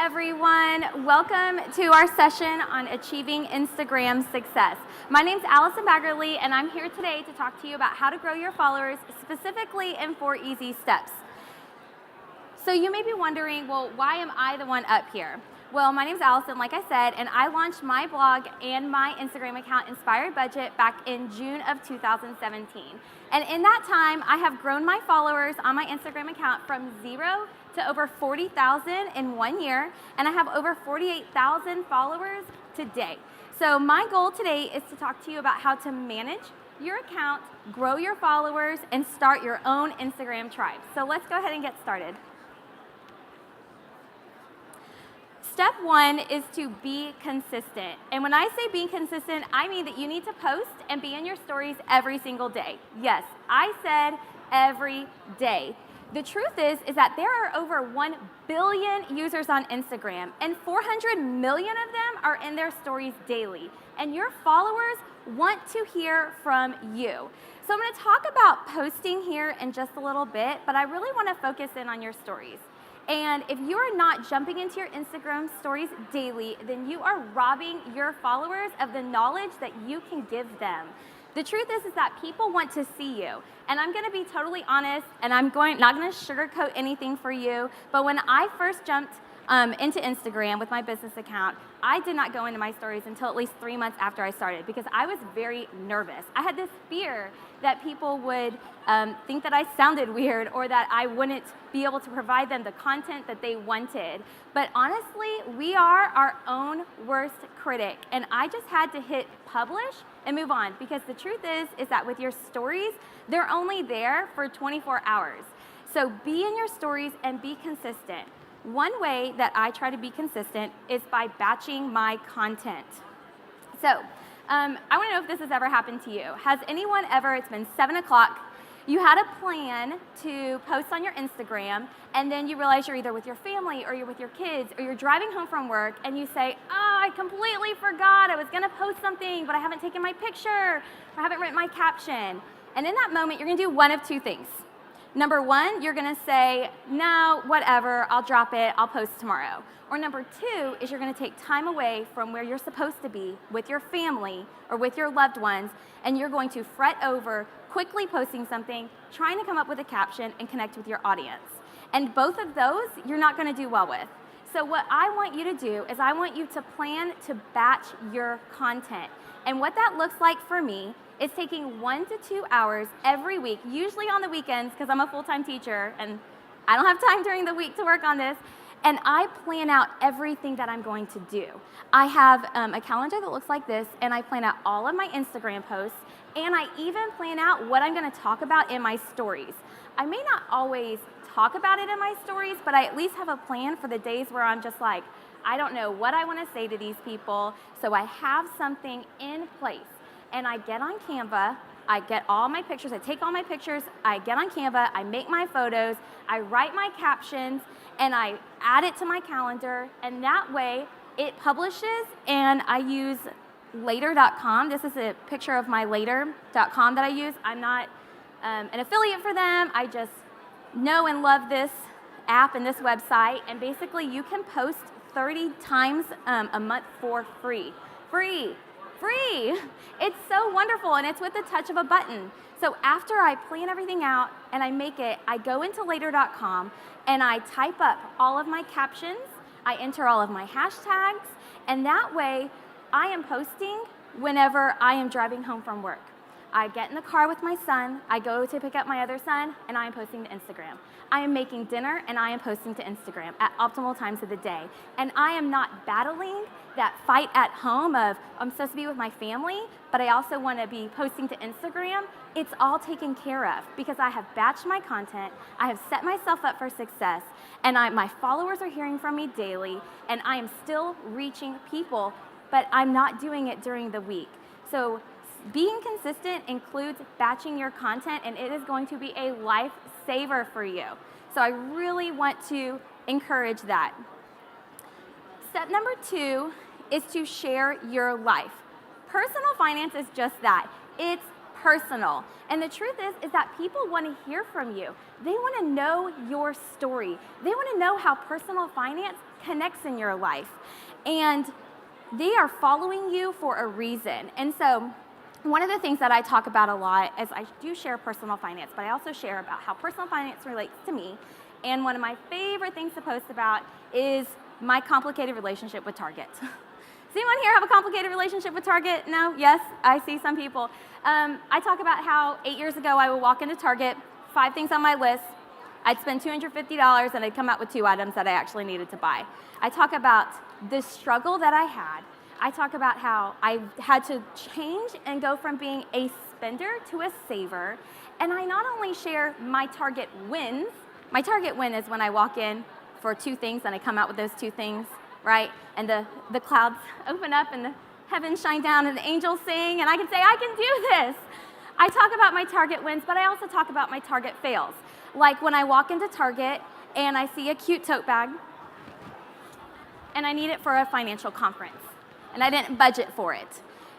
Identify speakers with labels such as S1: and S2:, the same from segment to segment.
S1: everyone. Welcome to our session on achieving Instagram success. My name's Allison Baggerly, and I'm here today to talk to you about how to grow your followers, specifically in 4 easy steps. So you may be wondering, well, why am I the one up here? Well, my name's Allison, like I said, and I launched my blog and my Instagram account, Inspired Budget, back in June of 2017. And in that time, I have grown my followers on my Instagram account from 0 to over 40,000 in 1 year, and I have over 48,000 followers today. So my goal today is to talk to you about how to manage your account, grow your followers, and start your own Instagram tribe. So let's go ahead and get started. Step 1 is to be consistent. And when I say being consistent, I mean that you need to post and be in your stories every single day. Yes, I said every day. The truth is that there are over 1 billion users on Instagram, and 400 million of them are in their stories daily. And your followers want to hear from you. So I'm going to talk about posting here in just a little bit, but I really want to focus in on your stories. And if you are not jumping into your Instagram stories daily, then you are robbing your followers of the knowledge that you can give them. The truth is that people want to see you. And I'm going to be totally honest, and I'm not going to sugarcoat anything for you, but when I first jumped into Instagram with my business account, I did not go into my stories until at least 3 months after I started because I was very nervous. I had this fear that people would think that I sounded weird or that I wouldn't be able to provide them the content that they wanted. But honestly, we are our own worst critic, and I just had to hit publish and move on because the truth is that with your stories, they're only there for 24 hours. So be in your stories and be consistent. One way that I try to be consistent is by batching my content. So I want to know if this has ever happened to you. Has anyone ever, it's been 7 o'clock, you had a plan to post on your Instagram, and then you realize you're either with your family or you're with your kids or you're driving home from work, and you say, oh, I completely forgot I was going to post something, but I haven't taken my picture or I haven't written my caption. And in that moment, you're going to do one of two things. Number 1, you're going to say, no, whatever, I'll drop it, I'll post tomorrow. Or number 2 is you're going to take time away from where you're supposed to be with your family or with your loved ones, and you're going to fret over quickly posting something, trying to come up with a caption and connect with your audience. And both of those, you're not going to do well with. So what I want you to do is I want you to plan to batch your content. And what that looks like for me is taking 1 to 2 hours every week, usually on the weekends because I'm a full-time teacher and I don't have time during the week to work on this, and I plan out everything that I'm going to do. I have a calendar that looks like this, and I plan out all of my Instagram posts, and I even plan out what I'm going to talk about in my stories. I may not always talk about it in my stories, but I at least have a plan for the days where I'm just like, I don't know what I want to say to these people, so I have something in place. And I get on Canva, I get all my pictures, I take all my pictures, I get on Canva, I make my photos, I write my captions, and I add it to my calendar, and that way it publishes, and I use later.com. This is a picture of my later.com that I use. I'm not an affiliate for them. I just know and love this app and this website, and basically you can post 30 times a month for free. Free! It's so wonderful, and it's with the touch of a button. So after I plan everything out and I make it, I go into later.com and I type up all of my captions, I enter all of my hashtags, and that way I am posting whenever I am driving home from work. I get in the car with my son, I go to pick up my other son, and I am posting to Instagram. I am making dinner, and I am posting to Instagram at optimal times of the day. And I am not battling that fight at home of, I'm supposed to be with my family, but I also want to be posting to Instagram. It's all taken care of because I have batched my content, I have set myself up for success, and my followers are hearing from me daily, and I am still reaching people, but I'm not doing it during the week. So being consistent includes batching your content, and it is going to be a lifesaver for you. So I really want to encourage that. Step number 2 is to share your life. Personal finance is just that. It's personal. And the truth is that people want to hear from you. They want to know your story. They want to know how personal finance connects in your life. And they are following you for a reason. And so one of the things that I talk about a lot is I do share personal finance, but I also share about how personal finance relates to me. And one of my favorite things to post about is my complicated relationship with Target. Does anyone here have a complicated relationship with Target? No? Yes? I see some people. I talk about how 8 years ago I would walk into Target, 5 things on my list, I'd spend $250 and I'd come out with 2 items that I actually needed to buy. I talk about the struggle that I had. I talk about how I had to change and go from being a spender to a saver. And I not only share my Target wins, my Target win is when I walk in for 2 things and I come out with those 2 things, right? And the clouds open up and the heavens shine down and the angels sing and I can say, I can do this. I talk about my Target wins, but I also talk about my Target fails. Like when I walk into Target and I see a cute tote bag and I need it for a financial conference and I didn't budget for it.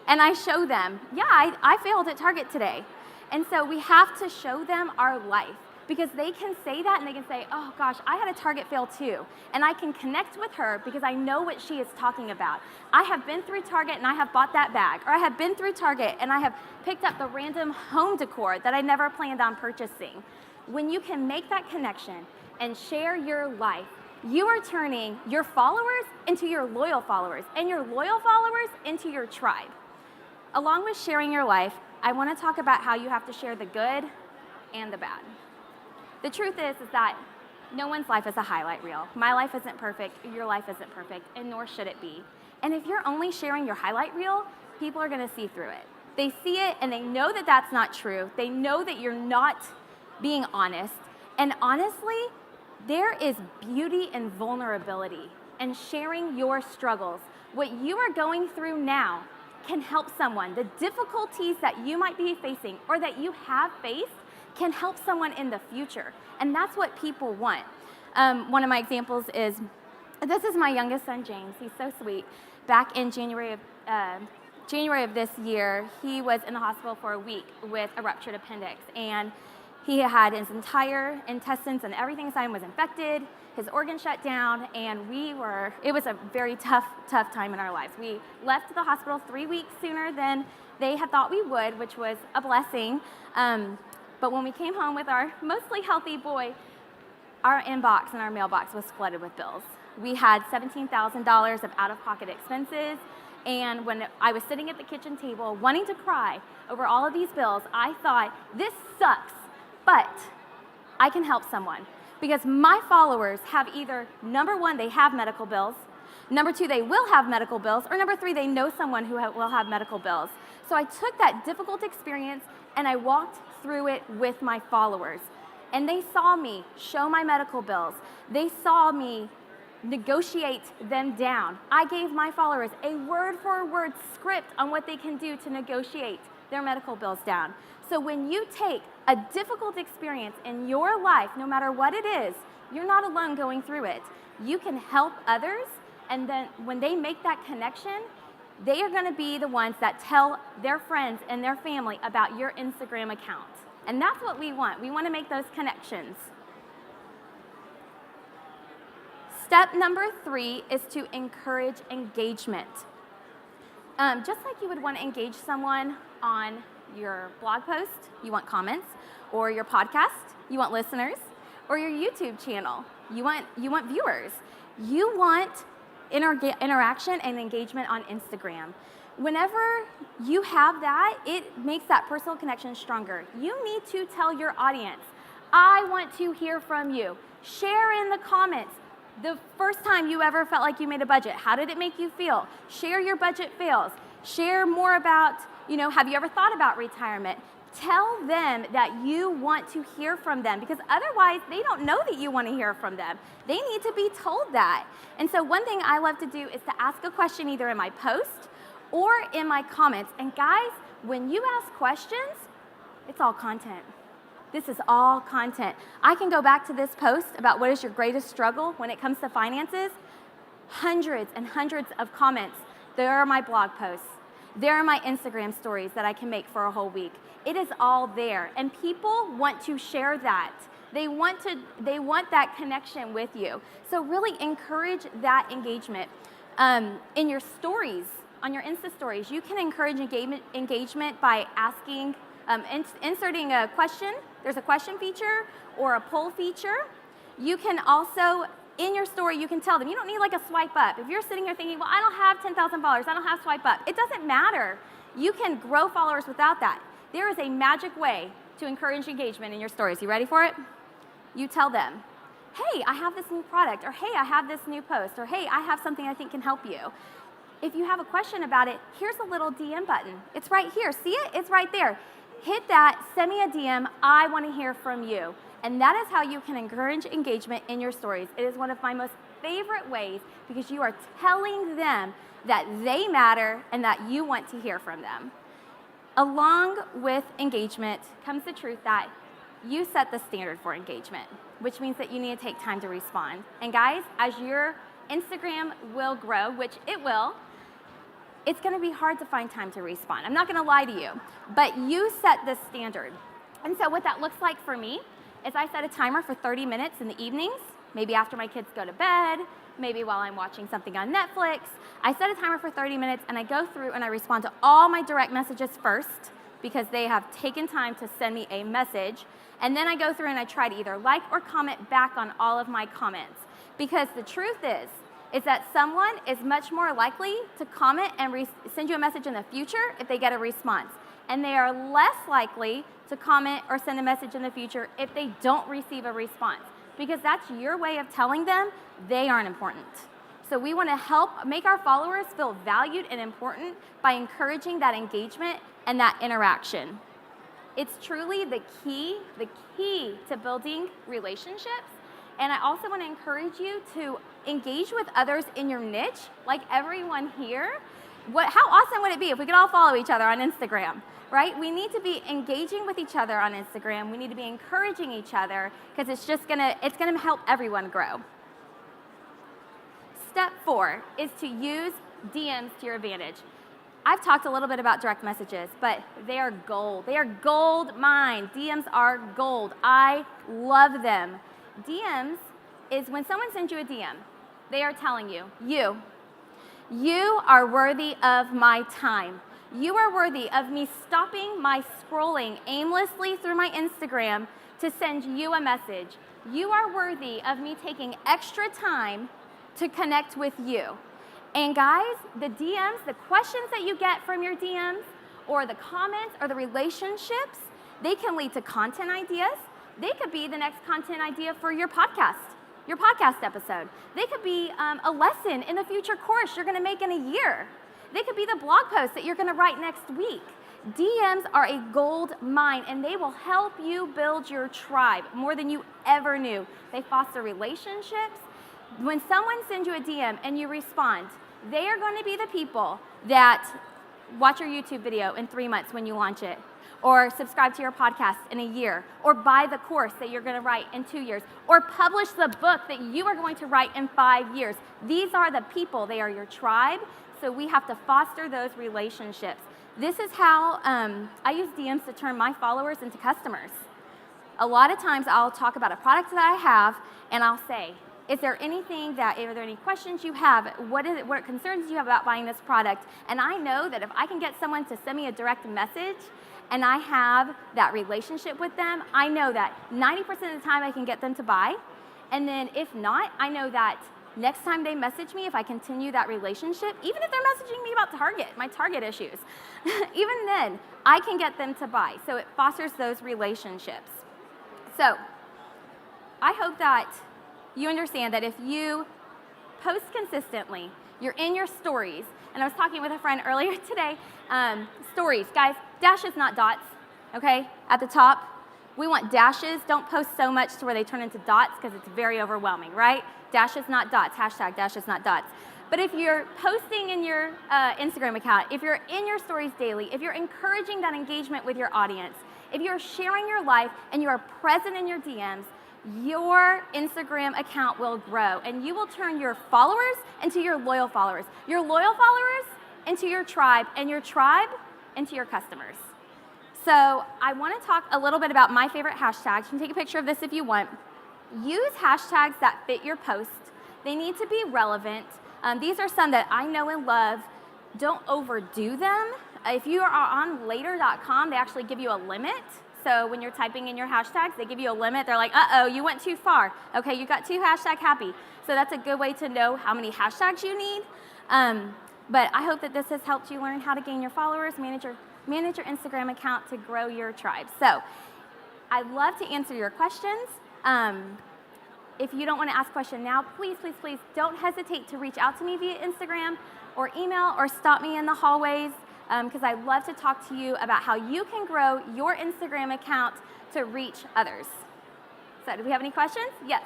S1: And I show them, yeah, I failed at Target today. And so we have to show them our life because they can say that and they can say, oh gosh, I had a Target fail too. And I can connect with her because I know what she is talking about. I have been through Target and I have bought that bag. Or I have been through Target and I have picked up the random home decor that I never planned on purchasing. When you can make that connection and share your life, you are turning your followers into your loyal followers and your loyal followers into your tribe. Along with sharing your life, I want to talk about how you have to share the good and the bad. The truth is that no one's life is a highlight reel. My life isn't perfect, your life isn't perfect, and nor should it be. And if you're only sharing your highlight reel, people are going to see through it. They see it and they know that that's not true. They know that you're not being honest. And honestly, there is beauty in vulnerability and sharing your struggles. What you are going through now can help someone. The difficulties that you might be facing or that you have faced can help someone in the future. And that's what people want. One of my examples is, this is my youngest son, James. He's so sweet. Back in January of this year, he was in the hospital for a week with a ruptured appendix. And he had his entire intestines and everything inside him was infected, his organs shut down, and it was a very tough time in our lives. We left the hospital 3 weeks sooner than they had thought we would, which was a blessing. But when we came home with our mostly healthy boy, our inbox and our mailbox was flooded with bills. We had $17,000 of out-of-pocket expenses, and when I was sitting at the kitchen table wanting to cry over all of these bills, I thought, this sucks. But I can help someone because my followers have either, number 1, they have medical bills, number 2, they will have medical bills, or number 3, they know someone who will have medical bills. So I took that difficult experience and I walked through it with my followers. And they saw me show my medical bills. They saw me negotiate them down. I gave my followers a word-for-word script on what they can do to negotiate their medical bills down. So when you take a difficult experience in your life, no matter what it is, you're not alone going through it. You can help others, and then when they make that connection, they are going to be the ones that tell their friends and their family about your Instagram account. And that's what we want. We want to make those connections. Step number 3 is to encourage engagement. Just like you would want to engage someone on your blog post, you want comments, or your podcast, you want listeners, or your YouTube channel, you want viewers. You want interaction and engagement on Instagram. Whenever you have that, it makes that personal connection stronger. You need to tell your audience, I want to hear from you. Share in the comments the first time you ever felt like you made a budget. How did it make you feel? Share your budget fails. Share more about, have you ever thought about retirement? Tell them that you want to hear from them because otherwise they don't know that you want to hear from them. They need to be told that. And so one thing I love to do is to ask a question either in my post or in my comments. And guys, when you ask questions, it's all content. This is all content. I can go back to this post about what is your greatest struggle when it comes to finances. Hundreds and hundreds of comments. There are my blog posts. There are my Instagram stories that I can make for a whole week. It is all there, and people want to share that. They want that connection with you. So really encourage that engagement. In your stories, on your Insta stories, you can encourage engagement by asking, inserting a question. There's a question feature or a poll feature. You can also, in your story, you can tell them, you don't need like a swipe up. If you're sitting here thinking, well, I don't have 10,000 followers, I don't have swipe up. It doesn't matter. You can grow followers without that. There is a magic way to encourage engagement in your stories. You ready for it? You tell them, hey, I have this new product, or hey, I have this new post, or hey, I have something I think can help you. If you have a question about it, here's a little DM button. It's right here. See it? It's right there. Hit that, send me a DM. I want to hear from you. And that is how you can encourage engagement in your stories. It is one of my most favorite ways because you are telling them that they matter and that you want to hear from them. Along with engagement comes the truth that you set the standard for engagement, which means that you need to take time to respond. And guys, as your Instagram will grow, which it will, it's going to be hard to find time to respond. I'm not going to lie to you, but you set the standard. And so what that looks like for me is I set a timer for 30 minutes in the evenings, maybe after my kids go to bed, maybe while I'm watching something on Netflix. I set a timer for 30 minutes and I go through and I respond to all my direct messages first because they have taken time to send me a message. And then I go through and I try to either like or comment back on all of my comments. Because the truth is that someone is much more likely to comment and send you a message in the future if they get a response. And they are less likely to comment or send a message in the future if they don't receive a response. Because that's your way of telling them they aren't important. So we want to help make our followers feel valued and important by encouraging that engagement and that interaction. It's truly the key to building relationships. And I also want to encourage you to engage with others in your niche, like everyone here. How awesome would it be if we could all follow each other on Instagram, right? We need to be engaging with each other on Instagram. We need to be encouraging each other because it's gonna help everyone grow. Step 4 is to use DMs to your advantage. I've talked a little bit about direct messages, but they are gold. They are gold mine. DMs are gold. I love them. DMs is when someone sends you a DM, they are telling you, you are worthy of my time. You are worthy of me stopping my scrolling aimlessly through my Instagram to send you a message. You are worthy of me taking extra time to connect with you. And guys, the DMs, the questions that you get from your DMs, or the comments, or the relationships, they can lead to content ideas. They could be the next content idea for your podcast episode. They could be a lesson in the future course you're going to make in a year. They could be the blog post that you're going to write next week. DMs are a gold mine, and they will help you build your tribe more than you ever knew. They foster relationships. When someone sends you a DM and you respond, they are going to be the people that watch your YouTube video in 3 months when you launch it, or subscribe to your podcast in a year, or buy the course that you're going to write in 2 years, or publish the book that you are going to write in 5 years. These are the people. They are your tribe, so we have to foster those relationships. This is how I use DMs to turn my followers into customers. A lot of times I'll talk about a product that I have, and I'll say, are there any questions you have? What concerns do you have about buying this product? And I know that if I can get someone to send me a direct message and I have that relationship with them, I know that 90% of the time I can get them to buy. And then if not, I know that next time they message me, if I continue that relationship, even if they're messaging me about my Target issues, even then, I can get them to buy. So it fosters those relationships. So I hope that you understand that if you post consistently, you're in your stories, and I was talking with a friend earlier today, stories, guys, dashes, not dots, okay, at the top. We want dashes. Don't post so much to where they turn into dots because it's very overwhelming, right? Dashes, not dots, hashtag dashes, not dots. But if you're posting in your Instagram account, if you're in your stories daily, if you're encouraging that engagement with your audience, if you're sharing your life and you are present in your DMs, your Instagram account will grow, and you will turn your followers into your loyal followers into your tribe, and your tribe into your customers. So I want to talk a little bit about my favorite hashtags. You can take a picture of this if you want. Use hashtags that fit your post. They need to be relevant. These are some that I know and love. Don't overdo them. If you are on later.com, they actually give you a limit. So when you're typing in your hashtags, they give you a limit. They're like, uh-oh, you went too far. Okay, you got 2 hashtag happy. So that's a good way to know how many hashtags you need. But I hope that this has helped you learn how to gain your followers, manage your Instagram account to grow your tribe. So I'd love to answer your questions. If you don't want to ask a question now, please, please, please don't hesitate to reach out to me via Instagram or email or stop me in the hallways because I'd love to talk to you about how you can grow your Instagram account to reach others. So do we have any questions? Yes.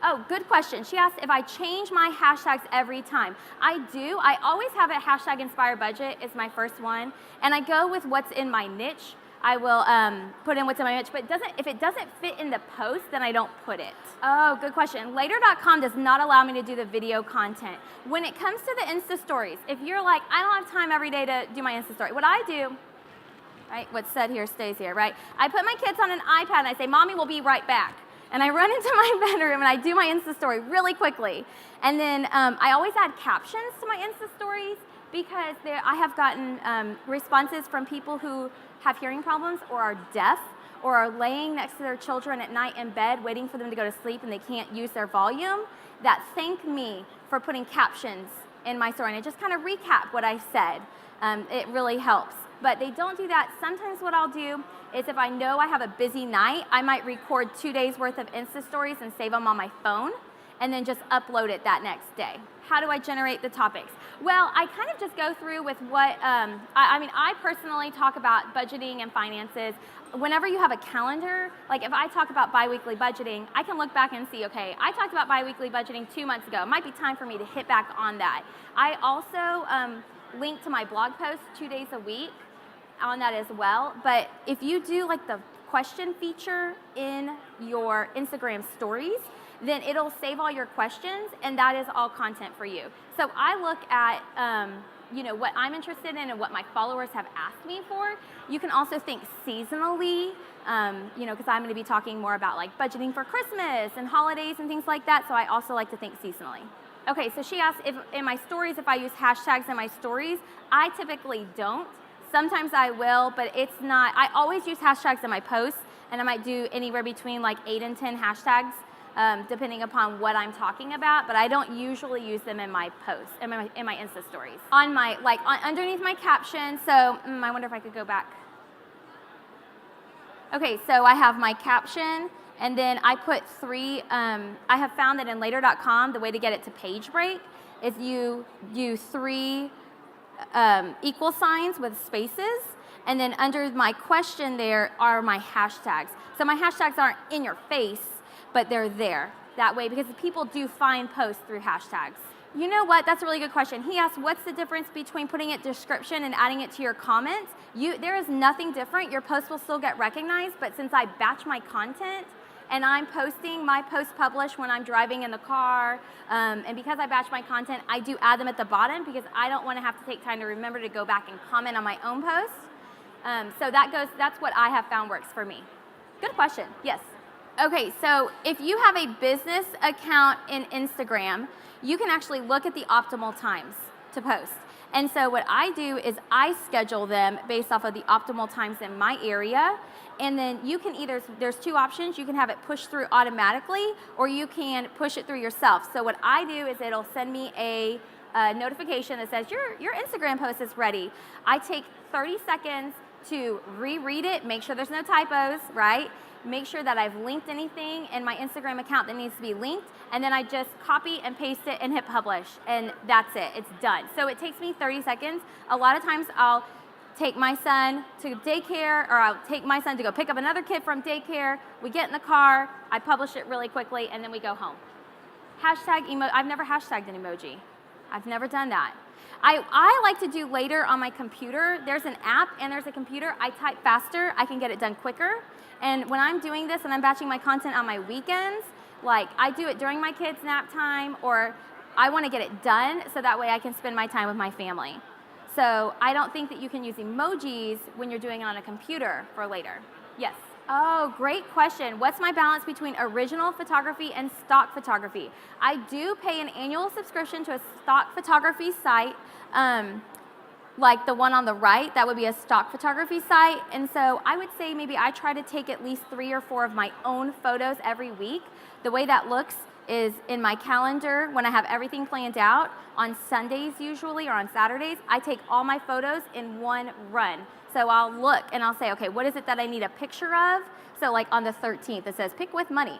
S1: Oh, good question. She asked if I change my hashtags every time. I do. I always have a hashtag inspire budget is my first one, and I go with what's in my niche. I will put in what's in my niche, but if it doesn't fit in the post, then I don't put it. Oh, good question. Later.com does not allow me to do the video content. When it comes to the Insta stories, if you're like, I don't have time every day to do my Insta story, what I do, right, what's said here stays here, right? I put my kids on an iPad and I say, Mommy will be right back. And I run into my bedroom and I do my Insta story really quickly. And then I always add captions to my Insta stories because I have gotten responses from people who have hearing problems or are deaf or are laying next to their children at night in bed waiting for them to go to sleep and they can't use their volume that thank me for putting captions in my story. And I just kind of recap what I said. It really helps. But they don't do that. Sometimes what I'll do is if I know I have a busy night, I might record 2 days worth of Insta stories and save them on my phone and then just upload it that next day. How do I generate the topics? Well, I kind of just go through with what, I personally talk about budgeting and finances. Whenever you have a calendar, like if I talk about biweekly budgeting, I can look back and see, okay, I talked about biweekly budgeting 2 months ago. It might be time for me to hit back on that. I also link to my blog posts 2 days a week on that as well. But if you do like the question feature in your Instagram stories, then it'll save all your questions and that is all content for you. So I look at what I'm interested in and what my followers have asked me for. You can also think seasonally, because I'm going to be talking more about like budgeting for Christmas and holidays and things like that. So I also like to think seasonally. Okay, so she asked if in my stories, if I use hashtags in my stories. I typically don't. Sometimes I will, but it's not. I always use hashtags in my posts, and I might do anywhere between like 8 and 10 hashtags, depending upon what I'm talking about. But I don't usually use them in my posts, in my Insta stories. On my underneath my caption. So I wonder if I could go back. Okay, so I have my caption, and then I put 3. I have found that in later.com, the way to get it to page break is you do 3. Equal signs with spaces, and then under my question there are my hashtags. So my hashtags aren't in your face, but they're there that way because people do find posts through hashtags. You know what? That's a really good question. He asked, what's the difference between putting it description and adding it to your comments? There is nothing different. Your post will still get recognized, but since I batch my content, and I'm posting my post publish when I'm driving in the car. And because I batch my content, I do add them at the bottom because I don't want to have to take time to remember to go back and comment on my own post. So that's what I have found works for me. Good question, yes. Okay, so if you have a business account in Instagram, you can actually look at the optimal times to post. And so what I do is I schedule them based off of the optimal times in my area. And then you can there's 2 options. You can have it push through automatically or you can push it through yourself. So what I do is it'll send me a notification that says your Instagram post is ready. I take 30 seconds to reread it, make sure there's no typos, right? Make sure that I've linked anything in my Instagram account that needs to be linked, and then I just copy and paste it and hit publish, and that's it. It's done. So it takes me 30 seconds. A lot of times I'll take my son to daycare, or I'll take my son to go pick up another kid from daycare. We get in the car, I publish it really quickly, and then we go home. Hashtag emoji. I've never hashtagged an emoji. I've never done that. I like to do later on my computer. There's an app and there's a computer. I type faster. I can get it done quicker. And when I'm doing this and I'm batching my content on my weekends, like I do it during my kids' nap time, or I want to get it done so that way I can spend my time with my family. So So I don't think that you can use emojis when you're doing it on a computer for later. Yes. Oh, great question. What's my balance between original photography and stock photography? I do pay an annual subscription to a stock photography site, like the one on the right. That would be a stock photography site. And so I would say maybe I try to take at least 3 or 4 of my own photos every week. The way that looks is in my calendar when I have everything planned out. On Sundays usually, or on Saturdays, I take all my photos in one run. So I'll look and I'll say, okay, what is it that I need a picture of? So like on the 13th, it says pick with money,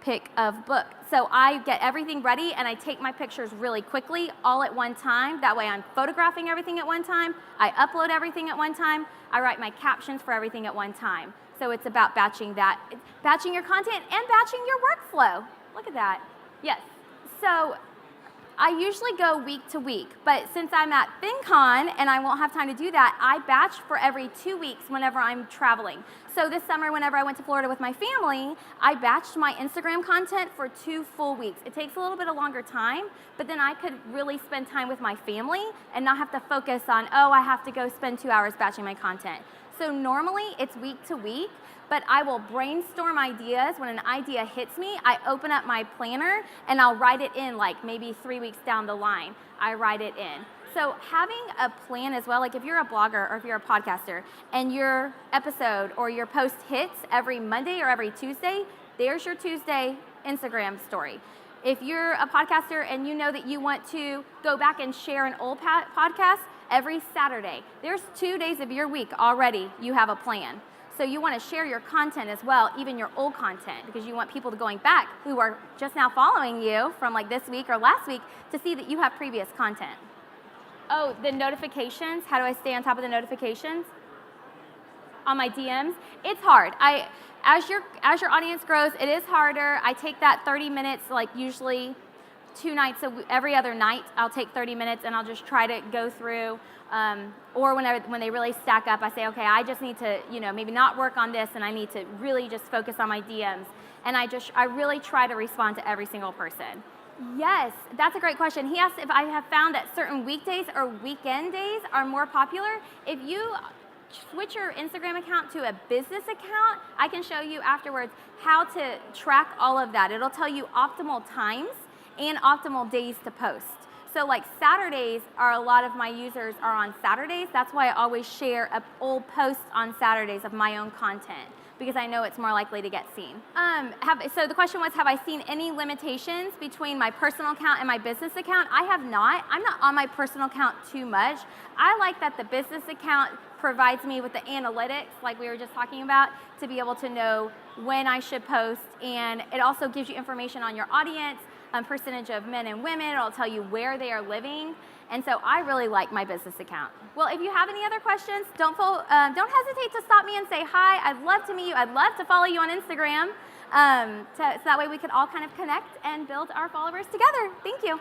S1: pick of book. So I get everything ready and I take my pictures really quickly all at one time. That way I'm photographing everything at one time. I upload everything at one time. I write my captions for everything at one time. So it's about batching that, batching your content and batching your workflow. Look at that. Yes. So I usually go week to week, but since I'm at FinCon and I won't have time to do that, I batch for every 2 weeks whenever I'm traveling. So this summer, whenever I went to Florida with my family, I batched my Instagram content for 2 full weeks. It takes a little bit of longer time, but then I could really spend time with my family and not have to focus on, oh, I have to go spend 2 hours batching my content. So normally it's week to week, but I will brainstorm ideas. When an idea hits me, I open up my planner and I'll write it in like maybe 3 weeks down the line. I write it in. So having a plan as well, like if you're a blogger or if you're a podcaster and your episode or your post hits every Monday or every Tuesday, there's your Tuesday Instagram story. If you're a podcaster and you know that you want to go back and share an old podcast every Saturday, there's 2 days of your week already you have a plan. So you want to share your content as well, even your old content, because you want people to going back who are just now following you from like this week or last week to see that you have previous content. Oh, the notifications. How do I stay on top of the notifications? On my DMs, it's hard. As your audience grows, it is harder. I take that 30 minutes, like usually 2 nights, every other night, I'll take 30 minutes and I'll just try to go through. Or when they really stack up, I say, okay, I just need to, maybe not work on this, and I need to really just focus on my DMs. And I really try to respond to every single person. Yes, that's a great question. He asked if I have found that certain weekdays or weekend days are more popular. If you switch your Instagram account to a business account, I can show you afterwards how to track all of that. It'll tell you optimal times and optimal days to post. So like Saturdays a lot of my users are on Saturdays. That's why I always share an old post on Saturdays of my own content, because I know it's more likely to get seen. So the question was, have I seen any limitations between my personal account and my business account? I have not. I'm not on my personal account too much. I like that the business account provides me with the analytics, like we were just talking about, to be able to know when I should post, and it also gives you information on your audience, percentage of men and women. It'll tell you where they are living, and so I really like my business account. Well, if you have any other questions, don't hesitate to stop me and say hi. I'd love to meet you. I'd love to follow you on Instagram, so that way we could all kind of connect and build our followers together. Thank you.